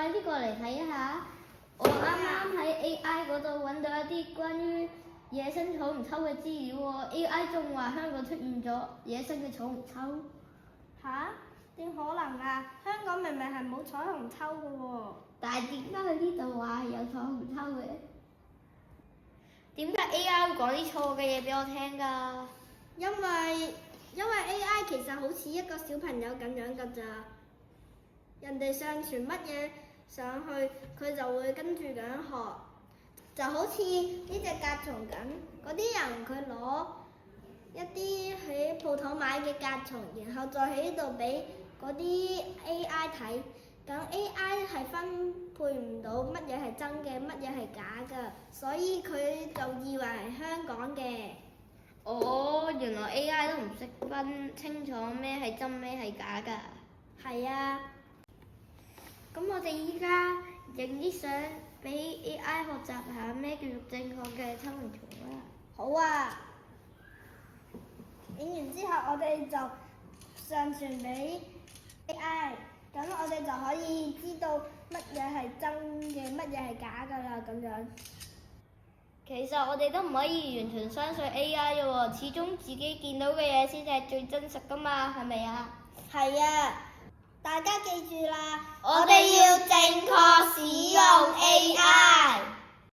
快啲過嚟睇下！我啱啱喺 AI 嗰度揾到一啲關於野生彩虹秋嘅資料喎。AI 仲話香港出現咗野生嘅彩虹秋。吓？點可能啊？香港明明係冇彩虹秋嘅喎。但係點解佢呢度話有彩虹秋嘅？點解 AI 會講啲錯嘅嘢俾我聽㗎？因為 AI 其實好似一個小朋友咁樣㗎咋，人哋上傳乜嘢上去，佢就會跟住咁學，就好似呢隻甲蟲咁，嗰啲人佢攞一啲喺鋪頭買嘅甲蟲，然後再喺呢度俾嗰啲 AI 睇，咁 AI 係分配唔到乜嘢係真嘅，乜嘢係假㗎，所以佢就以為係香港嘅。哦，原來 AI 都唔識分清楚咩係真咩係假㗎。係啊。咁我哋依家影啲相俾 AI 學習下咩叫做正確嘅秋虹蟲啦。好啊！影完之後，我哋就上傳俾 AI，咁我哋就可以知道乜嘢係真嘅，乜嘢係假㗎啦，咁樣。其實我哋都唔可以完全相信 AI 嘅喎，始終自己見到嘅嘢先至係最真實㗎嘛，係咪啊？係啊！大家記住啦，我哋要正確使用 AI。